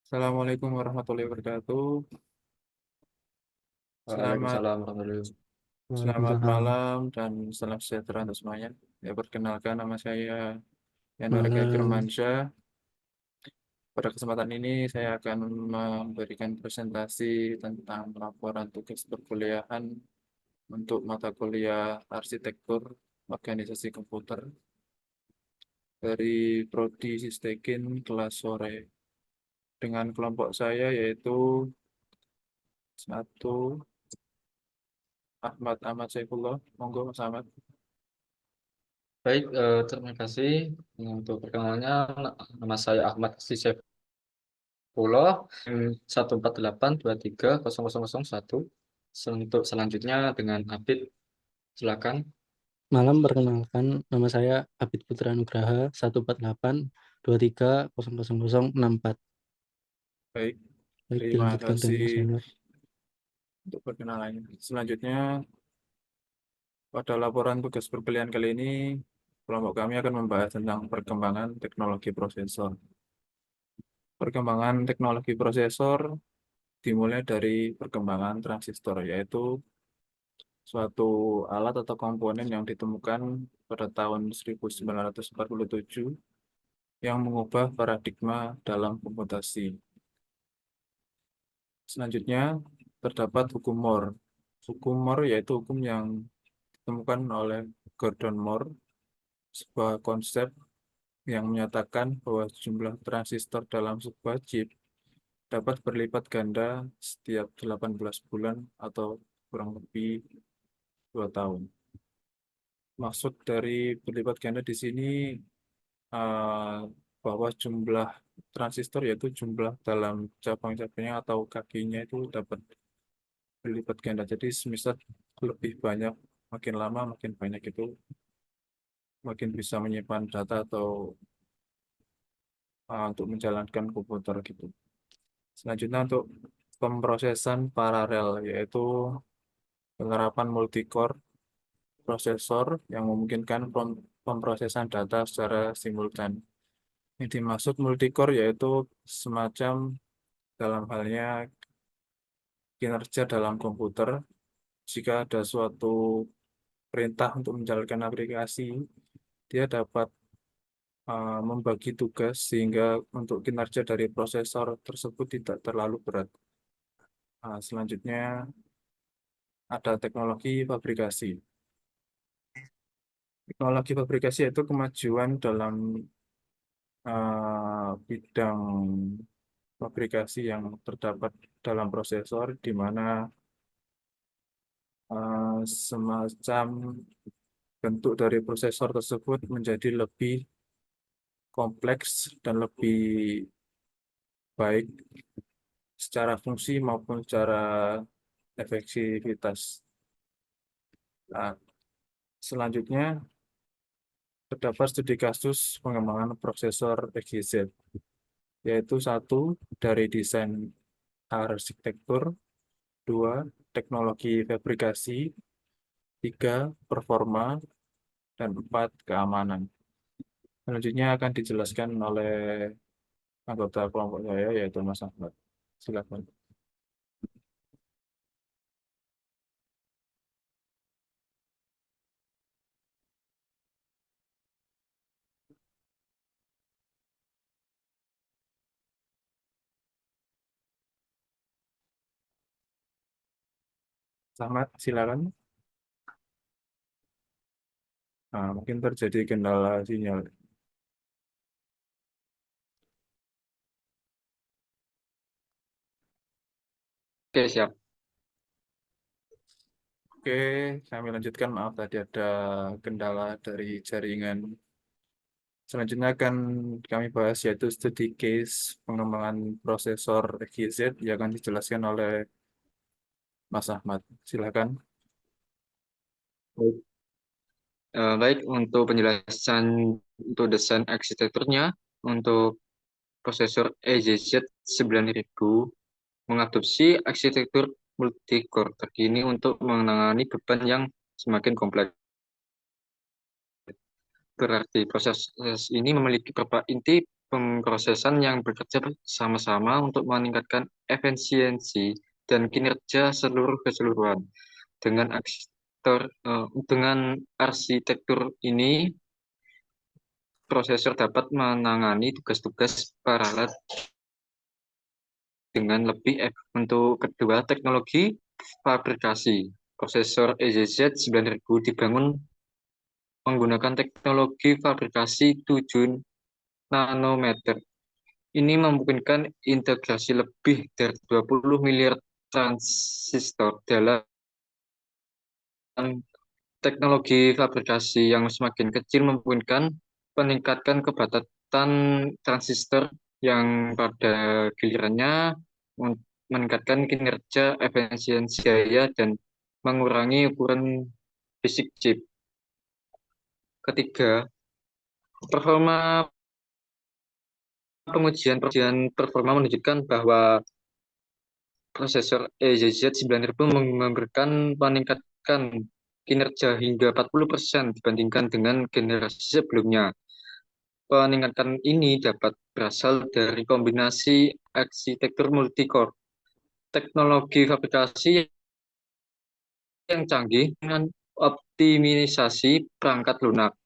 Assalamualaikum warahmatullahi wabarakatuh. Selamat Waalaikumsalam warahmatullahi wabarakatuh. selamat Waalaikumsalam. malam dan salam sejahtera untuk semuanya. Ya, perkenalkan nama saya Yanwarga Malam. Firmansyah. Pada kesempatan ini saya akan memberikan presentasi tentang laporan tugas perkuliahan untuk mata kuliah Arsitektur Organisasi Komputer dari Prodi Sistekin kelas sore dengan kelompok saya yaitu satu Ahmad Saifullah. Monggo Mas Ahmad. Baik, terima kasih untuk perkenalannya. Nama saya Ahmad Sisefullah, 148230001. Untuk selanjutnya dengan Abid, silakan. Malam, perkenalkan nama saya Abid Putra Nugraha 14823000064. Baik, Baik, terima dilanjutkan dengan kasih Mas Anwar. untuk perkenalannya. Selanjutnya, pada laporan tugas perkuliahan kali ini, kelompok kami akan membahas tentang perkembangan teknologi prosesor. Perkembangan teknologi prosesor dimulai dari perkembangan transistor, yaitu suatu alat atau komponen yang ditemukan pada tahun 1947 yang mengubah paradigma dalam komputasi. Selanjutnya, terdapat hukum Moore. Hukum Moore yaitu hukum yang ditemukan oleh Gordon Moore, sebuah konsep yang menyatakan bahwa jumlah transistor dalam sebuah chip dapat berlipat ganda setiap 18 bulan atau kurang lebih 2 tahun. Maksud dari berlipat ganda di sini eh, bahwa jumlah transistor yaitu jumlah dalam cabang-cabangnya atau kakinya itu dapat berlipat ganda. Jadi semisal lebih banyak, makin lama makin banyak itu makin bisa menyimpan data atau untuk menjalankan komputer gitu. Selanjutnya untuk pemrosesan paralel yaitu penerapan multi-core prosesor yang memungkinkan pemrosesan data secara simultan. Yang dimaksud multi-core yaitu semacam dalam halnya kinerja dalam komputer. Jika ada suatu perintah untuk menjalankan aplikasi, dia dapat membagi tugas sehingga untuk kinerja dari prosesor tersebut tidak terlalu berat. Selanjutnya ada teknologi fabrikasi. Teknologi fabrikasi itu kemajuan dalam bidang fabrikasi yang terdapat dalam prosesor, di mana semacam bentuk dari prosesor tersebut menjadi lebih kompleks dan lebih baik secara fungsi maupun secara efektivitas. Nah, selanjutnya terdapat studi kasus pengembangan prosesor XYZ, yaitu satu dari desain arsitektur, dua teknologi fabrikasi, tiga performa, dan empat keamanan. Selanjutnya akan dijelaskan oleh anggota kelompok saya, yaitu Mas Ahmad. Silakan. Ahmad, silakan. Mungkin terjadi kendala sinyal. Oke, siap. Oke, kami lanjutkan. Maaf tadi ada kendala dari jaringan. Selanjutnya akan kami bahas yaitu studi case pengembangan prosesor XYZ yang akan dijelaskan oleh Mas Ahmad. Silakan. Baik, baik, untuk penjelasan untuk desain arsitekturnya, untuk prosesor EZZ 9000 mengadopsi arsitektur multi-core terkini untuk menangani beban yang semakin kompleks. Berarti proses ini memiliki beberapa inti pemrosesan yang bekerja bersama-sama untuk meningkatkan efisiensi dan kinerja seluruh keseluruhan. Dengan arsitektur ini, prosesor dapat menangani tugas-tugas paralel dengan lebih efektif. Untuk kedua, teknologi fabrikasi. Prosesor EZZ 9000 dibangun menggunakan teknologi fabrikasi 7 nanometer. Ini memungkinkan integrasi lebih dari 20 miliar transistor dalam teknologi fabrikasi yang semakin kecil memungkinkan peningkatan kepadatan transistor yang pada gilirannya meningkatkan kinerja, efisiensi daya, dan mengurangi ukuran fisik chip. Ketiga, performa pengujian performa menunjukkan bahwa prosesor EZZ 9000 memberikan meningkatkan kinerja hingga 40% dibandingkan dengan generasi sebelumnya. Peningkatan ini dapat berasal dari kombinasi arsitektur multi-core, teknologi fabrikasi yang canggih, dengan optimisasi perangkat lunak.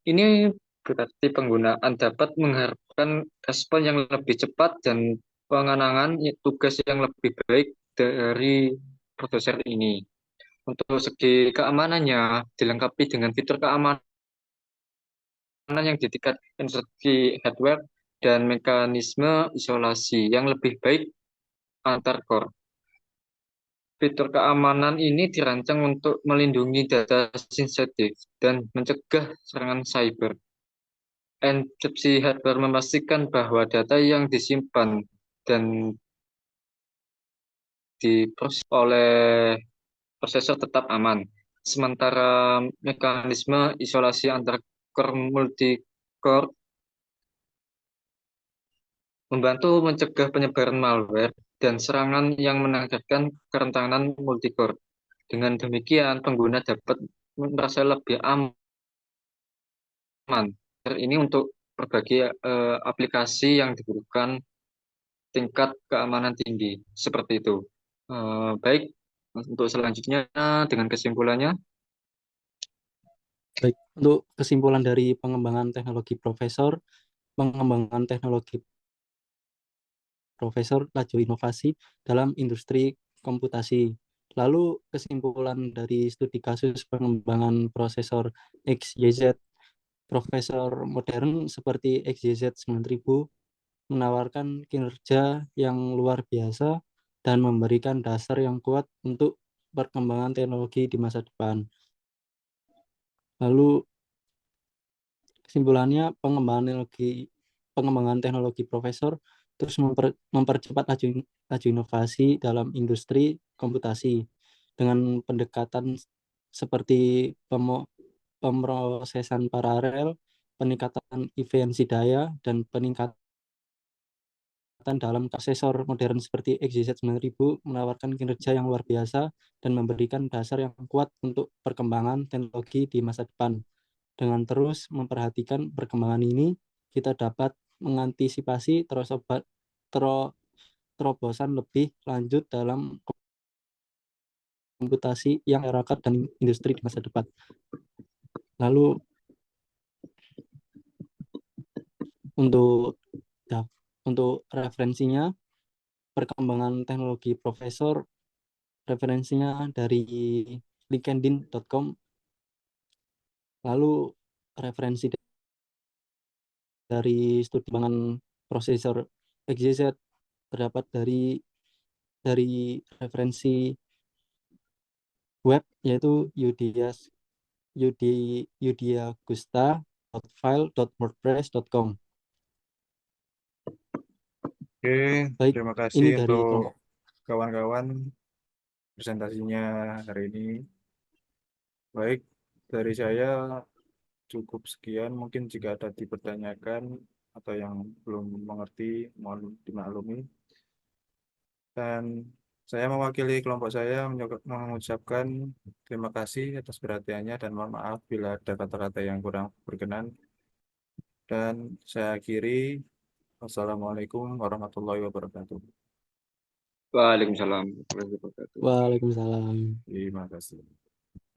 Ini berarti penggunaan dapat mengharapkan respon yang lebih cepat dan pengenangan tugas yang lebih baik dari prosesor ini. Untuk segi keamanannya, dilengkapi dengan fitur keamanan yang ditingkatkan instruksi hardware dan mekanisme isolasi yang lebih baik antar core. Fitur keamanan ini dirancang untuk melindungi data sensitif dan mencegah serangan cyber. Enkripsi hardware memastikan bahwa data yang disimpan dan diproses oleh prosesor tetap aman. Sementara mekanisme isolasi antar core multi-core membantu mencegah penyebaran malware dan serangan yang mengakibatkan kerentanan multi-core. Dengan demikian, pengguna dapat merasa lebih aman. Ini untuk berbagai aplikasi yang dibutuhkan tingkat keamanan tinggi, seperti itu. Baik, untuk selanjutnya dengan kesimpulannya. Baik, untuk kesimpulan dari pengembangan teknologi profesor laju inovasi dalam industri komputasi. Lalu kesimpulan dari studi kasus pengembangan prosesor XYZ, profesor modern seperti XYZ 9000 menawarkan kinerja yang luar biasa dan memberikan dasar yang kuat untuk perkembangan teknologi di masa depan. Lalu kesimpulannya, pengembangan teknologi profesor terus mempercepat laju inovasi dalam industri komputasi dengan pendekatan seperti pemrosesan paralel, peningkatan efisiensi daya, dan peningkatan dalam prosesor modern seperti XZ 9000 menawarkan kinerja yang luar biasa dan memberikan dasar yang kuat untuk perkembangan teknologi di masa depan. Dengan terus memperhatikan perkembangan ini, kita dapat mengantisipasi terobosan lebih lanjut dalam komputasi yang masyarakat dan industri di masa depan. Lalu untuk referensinya, perkembangan teknologi profesor, referensinya dari linkedin.com. Lalu referensi dari studi pengembangan prosesor XYZ terdapat dari referensi web yaitu yudiagusta.file.wordpress.com. Oke, Baik, terima kasih ini dari untuk kelompok. kawan-kawan presentasinya hari ini. Baik, dari saya cukup sekian. Mungkin jika ada dipertanyakan atau yang belum mengerti, mohon dimaklumi. Dan Saya mewakili kelompok saya mengucapkan terima kasih atas perhatiannya dan mohon maaf bila ada kata-kata yang kurang berkenan. Dan saya akhiri. Wassalamualaikum warahmatullahi wabarakatuh. Waalaikumsalam warahmatullahi wabarakatuh. Waalaikumsalam. Terima kasih.